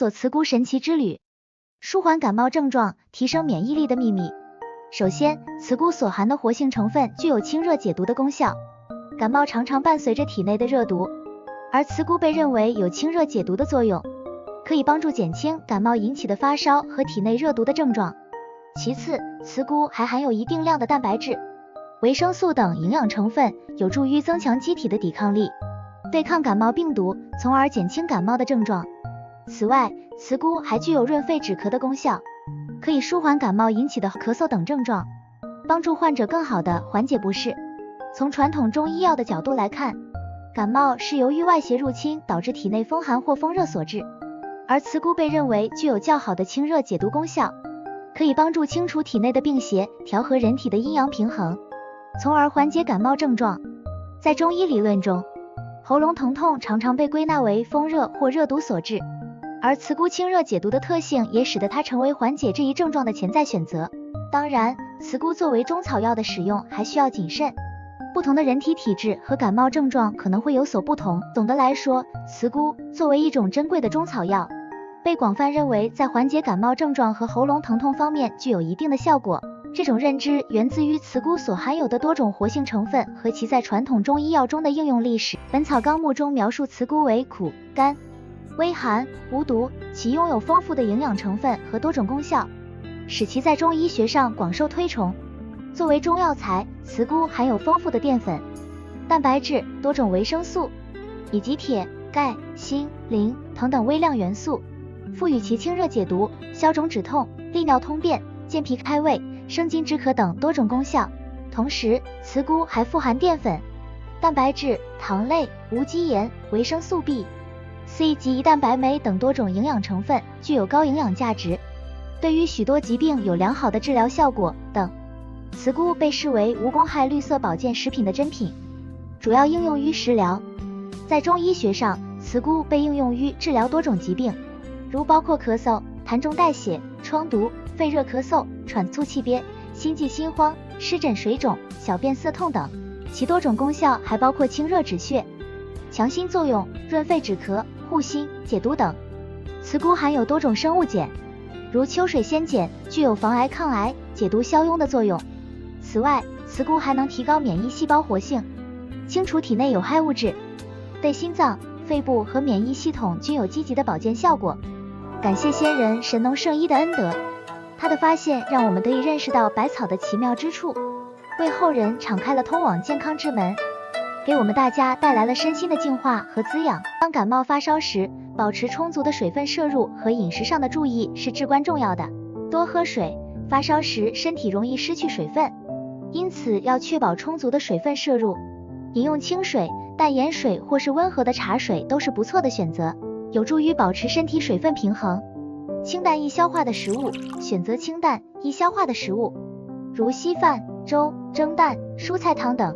索茨菇神奇之旅，舒缓感冒症状，提升免疫力的秘密。首先，茨菇所含的活性成分具有清热解毒的功效。感冒常常伴随着体内的热毒，而茨菇被认为有清热解毒的作用，可以帮助减轻感冒引起的发烧和体内热毒的症状。其次，茨菇还含有一定量的蛋白质、维生素等营养成分，有助于增强机体的抵抗力，对抗感冒病毒，从而减轻感冒的症状。此外，茨菇还具有润肺止咳的功效，可以舒缓感冒引起的咳嗽等症状，帮助患者更好地缓解不适。从传统中医药的角度来看，感冒是由于外邪入侵导致体内风寒或风热所致，而茨菇被认为具有较好的清热解毒功效，可以帮助清除体内的病邪，调和人体的阴阳平衡，从而缓解感冒症状。在中医理论中，喉咙疼痛常常被归纳为风热或热毒所致，而茨菇清热解毒的特性也使得它成为缓解这一症状的潜在选择。当然，茨菇作为中草药的使用还需要谨慎，不同的人体体质和感冒症状可能会有所不同。总的来说，茨菇作为一种珍贵的中草药，被广泛认为在缓解感冒症状和喉咙疼痛方面具有一定的效果。这种认知源自于茨菇所含有的多种活性成分和其在传统中医药中的应用历史。《本草纲目》中描述茨菇为苦、甘、微寒、无毒，其拥有丰富的营养成分和多种功效，使其在中医学上广受推崇。作为中药材，茨菇含有丰富的淀粉、蛋白质、多种维生素以及铁、钙、锌、磷等微量元素，赋予其清热解毒、消肿止痛、利尿通便、健脾开胃、生津止渴等多种功效。同时，茨菇还富含淀粉、蛋白质、糖类、无机盐、维生素 B、C 及胰蛋白酶等多种营养成分，具有高营养价值，对于许多疾病有良好的治疗效果等。茨菇被视为无公害绿色保健食品的珍品，主要应用于食疗。在中医学上，茨菇被应用于治疗多种疾病，如包括咳嗽、痰中带血、疮毒、肺热咳嗽、喘促气憋、心悸心慌、湿疹水肿、小便涩痛等。其多种功效还包括清热止血、强心作用、润肺止咳、护心、解毒等。茨菇含有多种生物碱，如秋水仙碱，具有防癌抗癌、解毒消痈的作用。此外，茨菇还能提高免疫细胞活性，清除体内有害物质，对心脏、肺部和免疫系统均有积极的保健效果。感谢先人神农圣医的恩德，他的发现让我们得以认识到百草的奇妙之处，为后人敞开了通往健康之门，给我们大家带来了身心的净化和滋养。当感冒发烧时，保持充足的水分摄入和饮食上的注意是至关重要的。多喝水，发烧时身体容易失去水分，因此要确保充足的水分摄入。饮用清水、淡盐水或是温和的茶水都是不错的选择，有助于保持身体水分平衡。清淡易消化的食物，选择清淡易消化的食物，如稀饭、粥、蒸蛋、蔬菜汤等。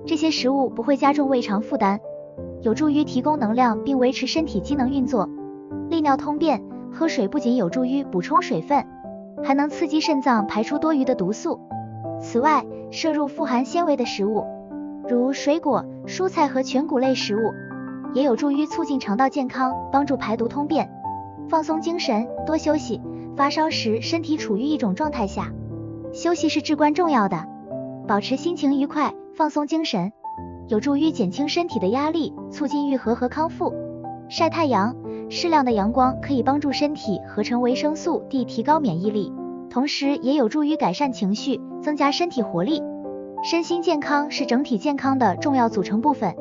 这些食物不会加重胃肠负担，有助于提供能量并维持身体机能运作。利尿通便，喝水不仅有助于补充水分，还能刺激肾脏排出多余的毒素。此外，摄入富含纤维的食物，如水果、蔬菜和全谷类食物，也有助于促进肠道健康，帮助排毒通便。放松精神，多休息。发烧时身体处于一种状态下，休息是至关重要的。保持心情愉快，放松精神，有助于减轻身体的压力，促进愈合和康复。晒太阳，适量的阳光可以帮助身体合成维生素 D， 提高免疫力，同时也有助于改善情绪，增加身体活力。身心健康是整体健康的重要组成部分，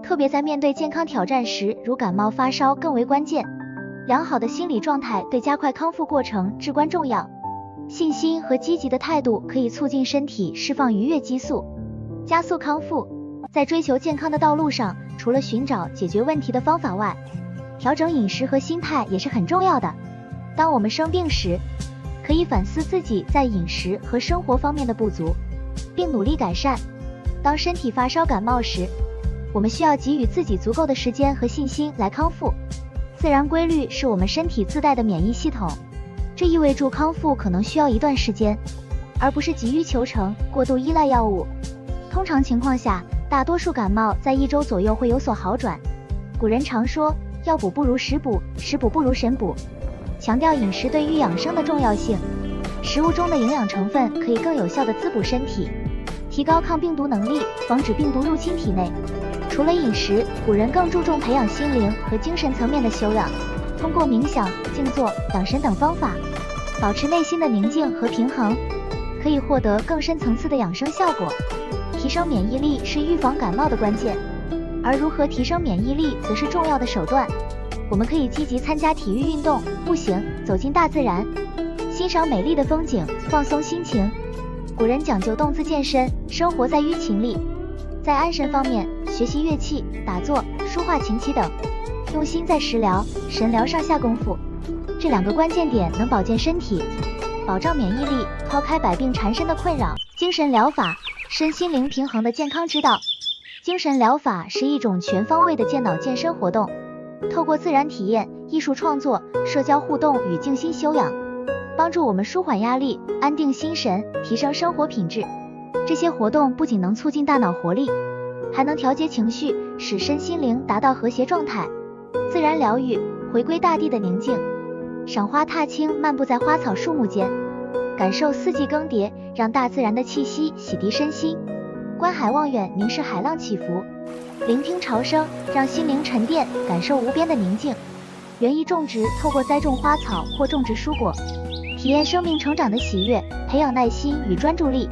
特别在面对健康挑战时，如感冒发烧更为关键。良好的心理状态对加快康复过程至关重要。信心和积极的态度可以促进身体释放愉悦激素，加速康复。在追求健康的道路上，除了寻找解决问题的方法外，调整饮食和心态也是很重要的。当我们生病时，可以反思自己在饮食和生活方面的不足，并努力改善。当身体发烧感冒时，我们需要给予自己足够的时间和信心来康复。自然规律是我们身体自带的免疫系统，这意味着康复可能需要一段时间，而不是急于求成，过度依赖药物。通常情况下，大多数感冒在1周左右会有所好转。古人常说，药补不如食补，食补不如神补，强调饮食对于养生的重要性。食物中的营养成分可以更有效地滋补身体，提高抗病毒能力，防止病毒入侵体内。除了饮食，古人更注重培养心灵和精神层面的修养，通过冥想、静坐、养神等方法，保持内心的宁静和平衡，可以获得更深层次的养生效果。提升免疫力是预防感冒的关键，而如何提升免疫力则是重要的手段。我们可以积极参加体育运动、步行，走进大自然，欣赏美丽的风景，放松心情。古人讲究动姿健身，生活在于情理。在安神方面，学习乐器、打坐、书画琴棋等，用心在食疗、神疗上下功夫。这2个关键点能保健身体，保障免疫力，抛开百病缠身的困扰。精神疗法，身心灵平衡的健康之道。精神疗法是一种全方位的健脑健身活动，透过自然体验、艺术创作、社交互动与静心修养，帮助我们舒缓压力、安定心神，提升生活品质。这些活动不仅能促进大脑活力，还能调节情绪，使身心灵达到和谐状态。自然疗愈，回归大地的宁静，赏花踏青，漫步在花草树木间，感受四季更迭，让大自然的气息洗涤身心。观海望远，凝视海浪起伏，聆听潮声，让心灵沉淀，感受无边的宁静。园艺种植，透过栽种花草或种植蔬果，体验生命成长的喜悦，培养耐心与专注力。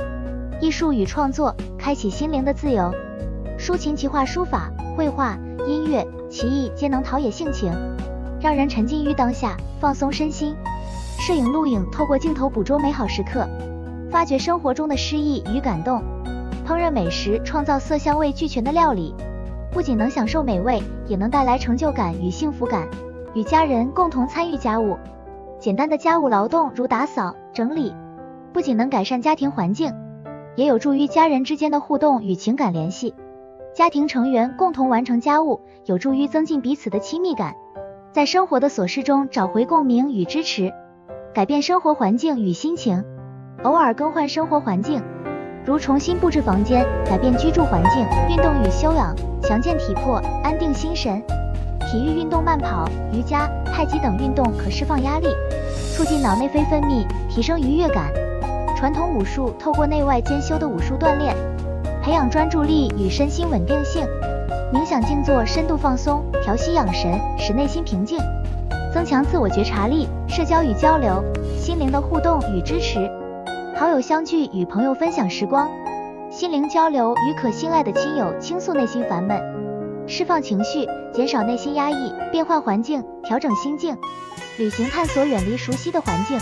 艺术与创作，开启心灵的自由。抒情奇画、书法、绘画、音乐、棋艺皆能陶冶性情，让人沉浸于当下，放松身心。摄影录影，透过镜头捕捉美好时刻，发掘生活中的诗意与感动。烹饪美食，创造色香味俱全的料理，不仅能享受美味，也能带来成就感与幸福感。与家人共同参与家务，简单的家务劳动如打扫、整理，不仅能改善家庭环境，也有助于家人之间的互动与情感联系。家庭成员共同完成家务，有助于增进彼此的亲密感，在生活的琐事中找回共鸣与支持，改变生活环境与心情。偶尔更换生活环境，如重新布置房间，改变居住环境。运动与修养，强健体魄，安定心神。体育运动，慢跑、瑜伽、太极等运动可释放压力，促进脑内啡分泌，提升愉悦感。传统武术，透过内外兼修的武术锻炼，培养专注力与身心稳定性。冥想静坐，深度放松，调息养神，使内心平静，增强自我觉察力。社交与交流，心灵的互动与支持。好友相聚，与朋友分享时光，心灵交流，与可信赖的亲友倾诉内心烦闷，释放情绪，减少内心压抑。变换环境，调整心境。旅行探索，远离熟悉的环境，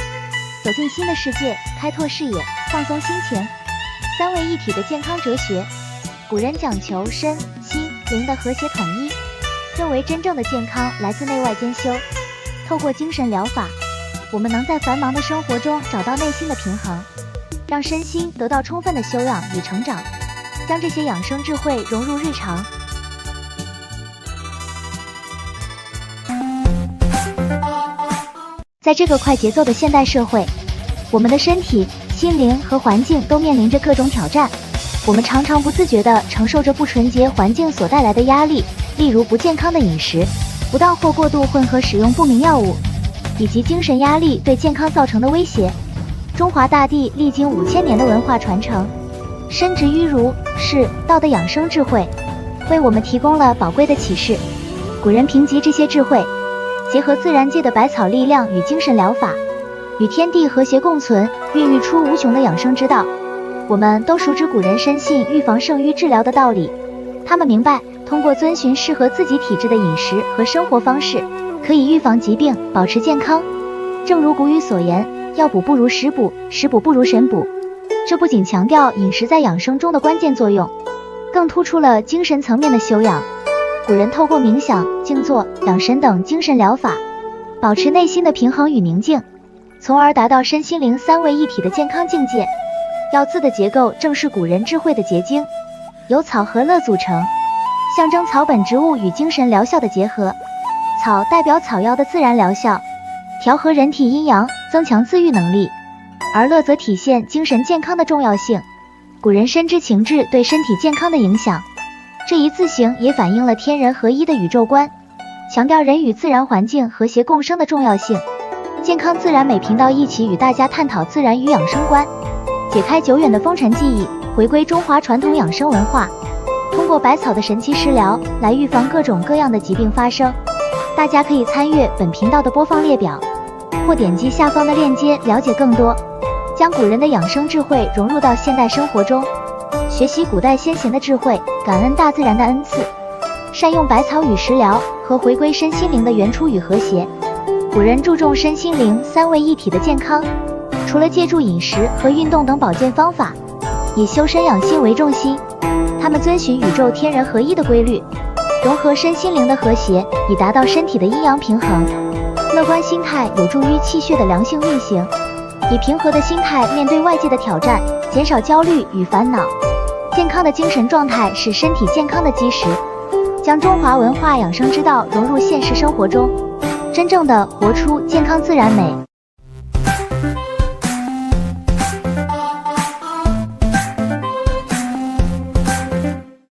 走进新的世界，开拓视野，放松心情。三位一体的健康哲学，古人讲求身心灵的和谐统一，认为真正的健康来自内外兼修。透过精神疗法，我们能在繁忙的生活中找到内心的平衡，让身心得到充分的修养与成长，将这些养生智慧融入日常。在这个快节奏的现代社会，我们的身体、心灵和环境都面临着各种挑战，我们常常不自觉地承受着不纯洁环境所带来的压力，例如不健康的饮食、不当或过度混合使用不明药物，以及精神压力对健康造成的威胁。中华大地历经5000年的文化传承，深植于儒、释、道的养生智慧，为我们提供了宝贵的启示。古人凭借这些智慧，结合自然界的百草力量与精神疗法，与天地和谐共存，孕育出无穷的养生之道。我们都熟知古人深信预防胜于治疗的道理，他们明白通过遵循适合自己体质的饮食和生活方式，可以预防疾病，保持健康。正如古语所言，药补不如食补，食补不如神补。这不仅强调饮食在养生中的关键作用，更突出了精神层面的修养。古人透过冥想、静坐、养神等精神疗法，保持内心的平衡与宁静，从而达到身心灵三位一体的健康境界。药字的结构正是古人智慧的结晶，由草和乐组成，象征草本植物与精神疗效的结合。草代表草药的自然疗效，调和人体阴阳，增强自愈能力，而乐则体现精神健康的重要性。古人深知情志对身体健康的影响，这一字形也反映了天人合一的宇宙观。强调人与自然环境和谐共生的重要性。健康自然美频道一起与大家探讨自然与养生观，解开久远的风尘记忆，回归中华传统养生文化，通过百草的神奇食疗来预防各种各样的疾病发生。大家可以参阅本频道的播放列表，或点击下方的链接了解更多，将古人的养生智慧融入到现代生活中，学习古代先贤的智慧，感恩大自然的恩赐，善用百草与食疗，和回归身心灵的原初与和谐。古人注重身心灵三位一体的健康，除了借助饮食和运动等保健方法，以修身养性为重心。他们遵循宇宙天人合一的规律，融合身心灵的和谐，以达到身体的阴阳平衡。乐观心态有助于气血的良性运行，以平和的心态面对外界的挑战，减少焦虑与烦恼。健康的精神状态是身体健康的基石。将中华文化养生之道融入现实生活中，真正的活出健康自然美。